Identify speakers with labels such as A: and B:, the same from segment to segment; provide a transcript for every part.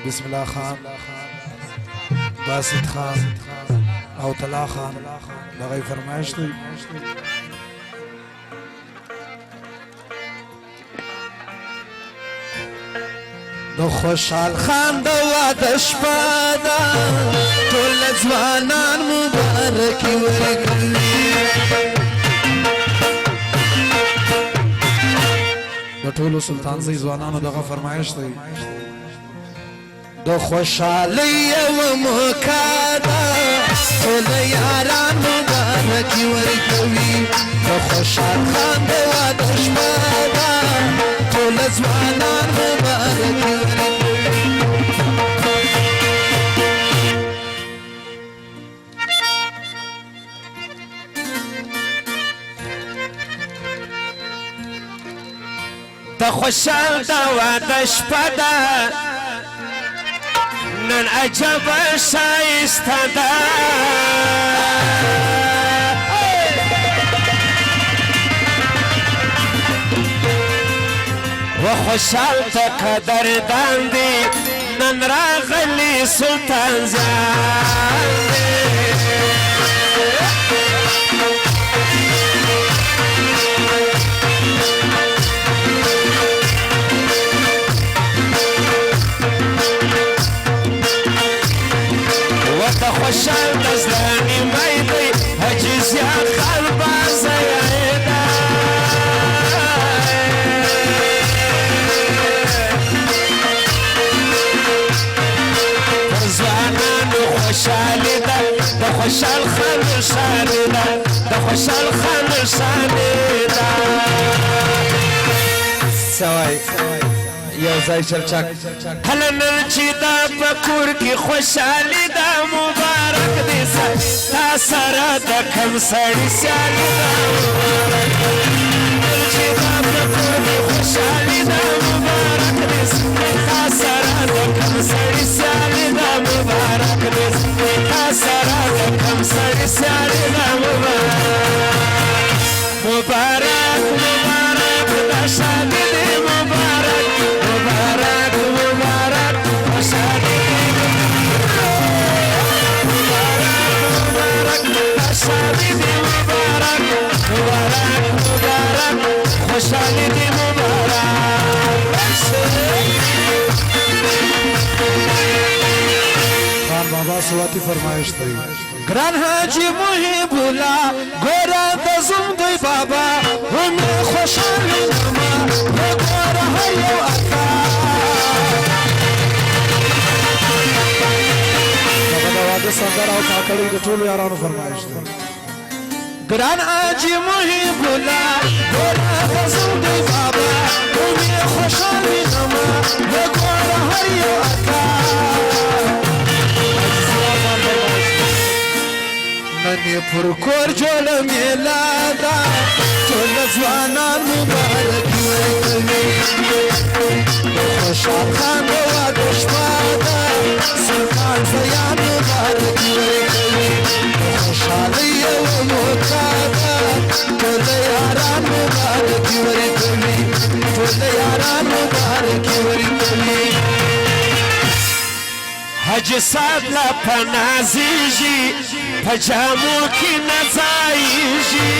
A: بسم الله خان، باسط خان او طلا خان دغه فرمایش دی. د خوشحال خان د واده شپه ده، ټول ځوانان مبارکي ورکوي. د ټولو سلطان زی ځوانانو دغه فرمایش دی. د خوشحالۍ یوه موقع ده، ټول یاران مبارکي ورکوي. د خوشحال خان د واده شپه ده، ټول ځوانان مبارکي ورکوي.
B: د خوشحال د واده شپه ده، نن عجبه ښایسته ده. و خوشحال ته قدردان دی، نن راغلی سلطان زیان دی. د خوشحال د زړه نیمای دی، حاجي زیاد خان بازیای ده. پر ځوانانو خوشحالي ده، د خوشحال خان نښانې ده، د خوشحال خان نښانې ده.
A: سوای یو ځای چرچک
B: هله نن چې دا په کور کې خوشحالي ده، مبارک دې تا سره د کم سړي سیالي ده. نن چې دا په کور کې خوشحالي ده، مبارک دې تا سره د کم سړي سیالي ده. مبارک دې تا سره د کم سړي سیالي ده. مبارک مبارک دا شادي دې مبارک مبارک مبارک خوشحالي دې مبارک دا شادي دې مبارک مبارک مبارک خوشحالي دې مبارک.
A: خان بابا سواتی فرمایش دی.
B: ګران حاجي محب الله ګوره د زوم دوی بابا، ومې خوشحالي نما وګوره هر یو اکا.
A: دغه د واده سندره او کاکړۍ د ټولو یارانو فرمایش دی.
B: ګران حاجي محب الله ګوره د زوم دوی بابا، ومې خوشحالي نما وګوره هر یو اکا.
A: نن یې پر کور جوړه میله ده، ټول ځوانان مبارکي ورکوي. د خوشحال خان د واده شپه ده، سلطان زیان مبارکي ورکوي. د خوشحالۍ یوه موقع ده، ټول یاران مبارکي ورکوي. ټول یاران مبارکي ورکوي.
B: حاجي صاحب لا پنازیږي، په جامو کې نه ځایږي.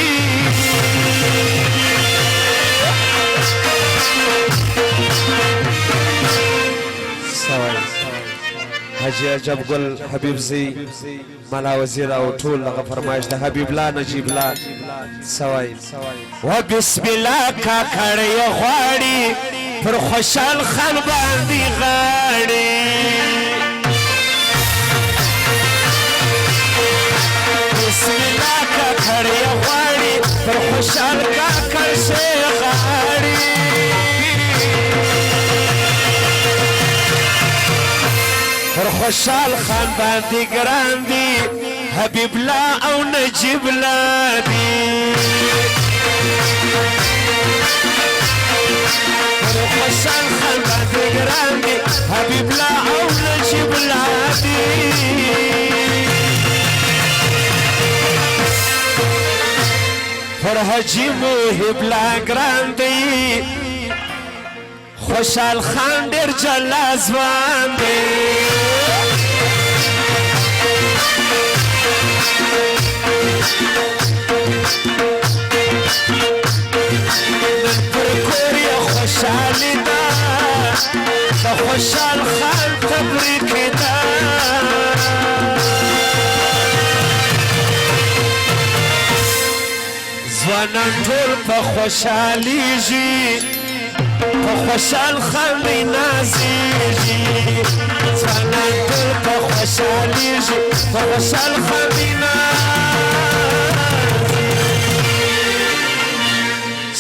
A: حاجي عجب ګل حبیب زی ملا وزیر او ټول هغه فرمایش د حبیب الله نجیب الله سوای.
B: و بسم الله کاکړی غواړي، پر خوشحال خان باندې غاړي. بسم الله کاکړی غواړي، پر خوشحال کاکړ شي غاړي. پر خوشحال خان باندې ګران دي، حبیب الله او نجیب الله دي. پر خوشحال خان باندې ګران دي، حبیب الله او نجیب الله دي. پر حاجي محب الله ګران دي، خوشحال خان ډیر جلا ځوان دی نن پر کور یې خوشحالي ده د خوشحال خان تبریک ده ځوانان ټول په خوشحالیږي په خوشحال خان دی نازیږي ځوانان ټول په خوشحالیږي په خوشحال خان دی نازیږي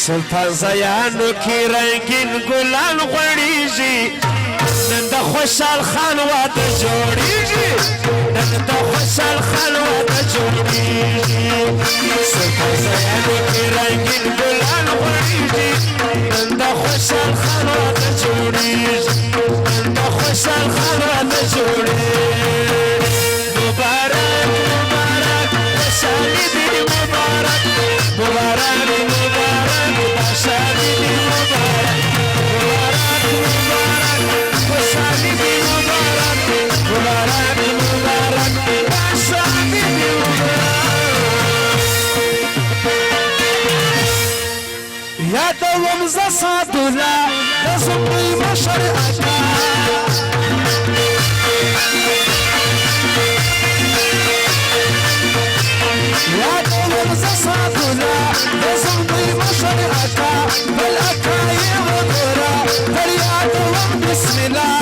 B: سلطان زیانو کې رنګین ګلان غوړیږي نن د خوشحال خان واده جوړیږي نن د خوشحال خان واده جوړیږي سلطان زیانو کې رنګین ګلان غوړیږي نن د خوشحال خان واده جوړیږي نن د خوشحال خان واده جوړیږي مبارک مبارک خوشحالي دې مبارک مبارک مبارک شادي دې مبارک مبارک مبارک خوشحالي دې مبارک مبارک مبارک شادي دې مبارک یادوم زه سعدالله د زمري مشر اکا یادوم زه سعدالله د زمري مشر اکا بل اکا یې وګوره پر یادوم بسم الله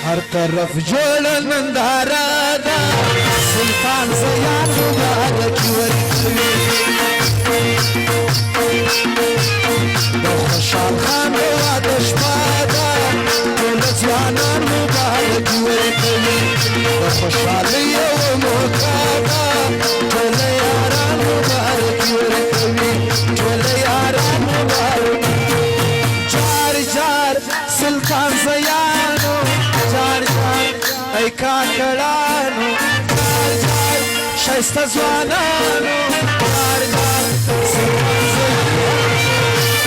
B: هر طرف جوړ ننداره ده سلطان زیان مبارک ورکوي د خوشحال خان د واده شپه ده ټول ځوانان مبارک ورکوي د خوشحالۍ یوه موقع ده ټول یاران مبارک ورکوي ټول یاران مبارک جار جار سلطان زیانو جار جار ای کاکړانو جار جار ښایسته ځوانانو جار جار سلطان زیانو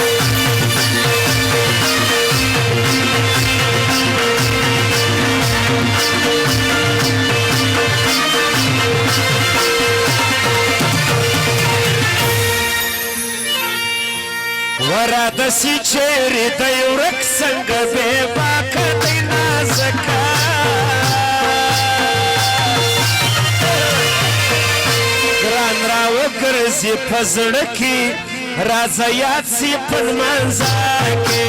B: وراده سي چیرې دی ورک څنګه بې باکه دی نازکه ګران راوګرځي په زړه کې راځه یاد سي په لمانځه کې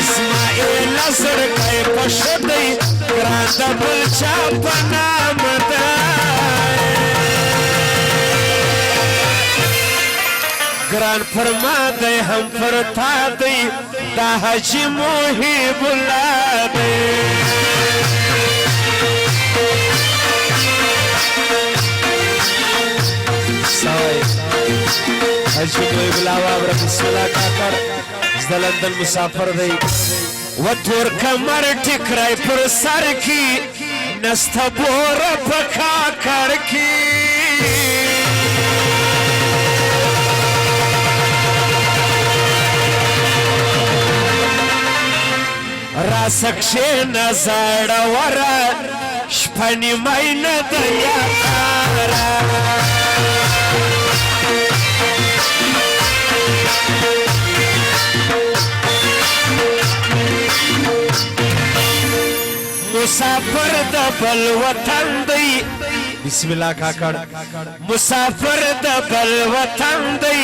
B: اسماعیله زړکی په ښه دی ګران د بل چا په نامه دی ګران پر ما دی هم پر تا دی دا حاجي محب الله دی حاجي محب الله وابره بسم الله کاکړ زده لندن مسافر دی و تور کمر ټیکری پر سر کی نسته بوره په کاکړ کی راسکشې نه زړه وره شپه نیمۍ نه ده یاره مسافر د بل وطن دی بسم الله کاکړ مسافر د بل وطن دی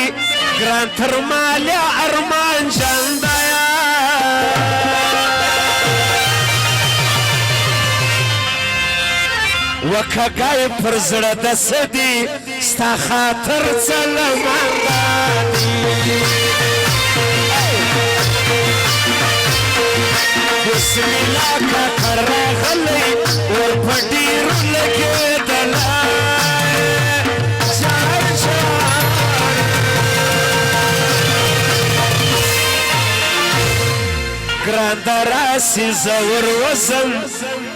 B: ګران تر ماله ارمان جاندایا وکګای پر زړه د سدي ستا خاطر سلاماندي بسم الله کاکړ راغلی ور په ډیرو لګېدلی جار جار ګران د راسي زه ور وځم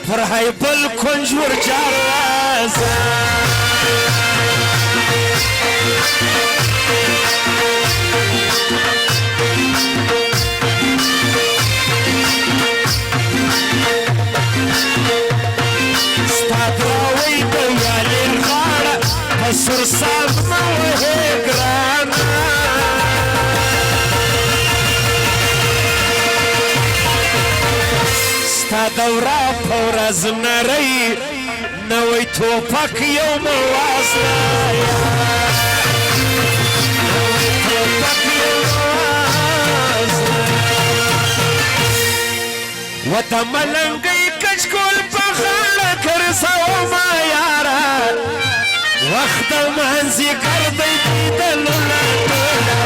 B: پر هیبل کنجور جاروازه ستادراوی دویالی غاړه پسر ساز موهی گرانا ستا دورا پورز نری نوی توپک یو موازنا نوی توپک یو موازنا و دا ملنگی کچکول پخالا کرساو ما یارا وقت منزی کردی دیدلونا دولا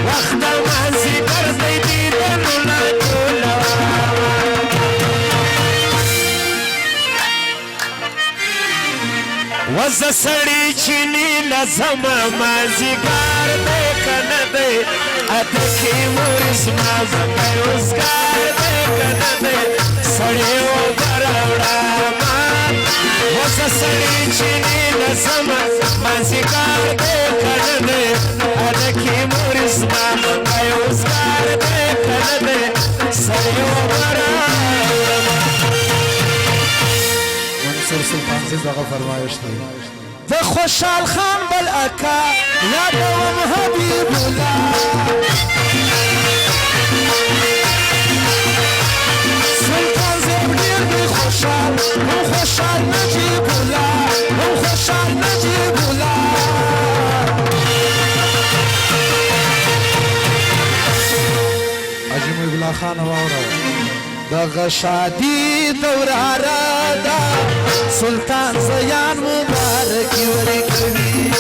B: وقت منزی کردی دیدلونا دولا وز سڑی چینی لزما مازی گار دے کندے ادکی مورس مازم روزگار دے کندے سڑی و براوڑا مان وز سڑی چینی لزما مازی گار دے کندے ادکی مورس مازم روزگار دے کندے سڑی و براوڑا
C: منصور سلطان سے دغه فرمایش دی
B: د خوشحال خان بل اکا یادوم حبیب الله سلطان زیب ډیر دی خوشحال هم خوشحال نجیب الله هم خوشحال نجیب الله
C: حاجی محب الله خان واوره
B: دغه شادی دوراره ده سلطان زیان مبارکی ورکوي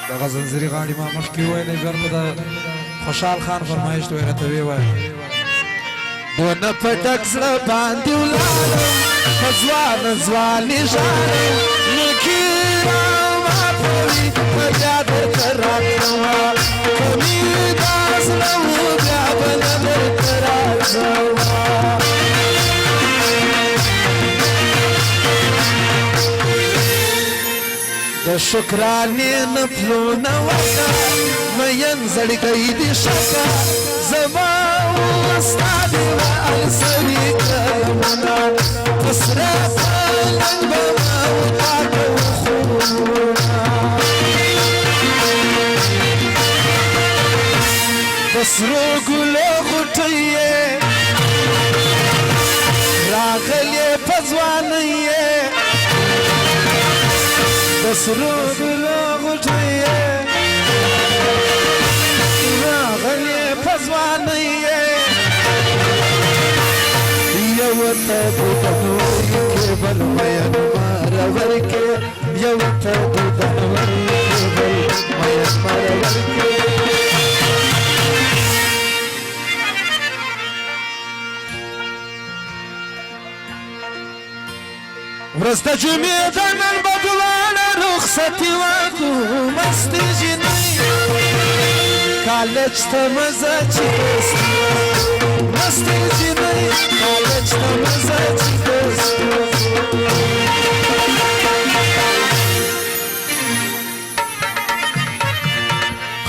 C: دغه زنځیري غاړي ما مخکې ویلې بیا په د خوشحال خان فرمایش ته راته ووایه
B: دونه پټک زړه باندې ولاړم په ځوان ځواني ژاړم نیکي راماتوي په بیا درته راتلمه کمي دا زړه و بیا به نه درته راځمه د شکرانې نفلونه وکړه مین زړګی دې شکه زما وستا دې السري کلمونه په سره پلنګ به ما وتاته وخونه د سرو ګلو غوټۍ یې راغلې په ځوانۍ یې د سرو ګلو غوټۍ یې راغلې په ځوانۍ یې یو ته دیدن ورکې بل مین ماره ورکې یو ته دیدن ورکې بل مین ماره ورکې ورځ د جمعې د نن به دواړه رخصتي وکړو مستې جینۍ کالج ته مزه چې دوستي مستې جینۍ کالج ته مزه چې دوستي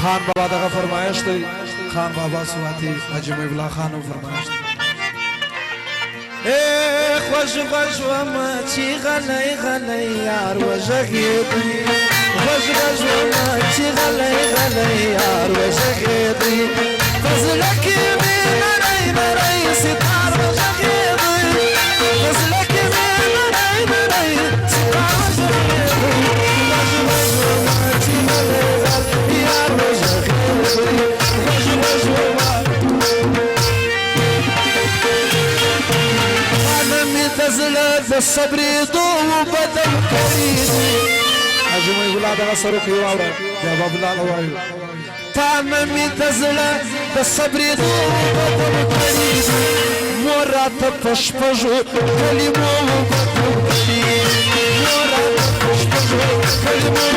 C: خان بابا دغه فرمایش دی خان بابا سواتی حاجی محب الله خان فرمایش دی
B: خوش خوش وما چی غلی غلی یار وژغیدی خوش خوش وما چی غلی غلی یار وژغیدی فضلکی می نری نری ستار وژغیدی فضلکی می نری نری ستار وژغیدی خوش خوش وما چی غلی غلی یار وژغیدی خوش خوش وما زړه د صبرې دوه بدل کړی دی
C: حاجی محب الله دغه سره کوي واوره بیا باب الله وایو
B: تا نه مې د زړه د صبرې دوه بدل کړی دی مور راته په شپږو کلمو بدل کړي مور راته په شپږو کلمو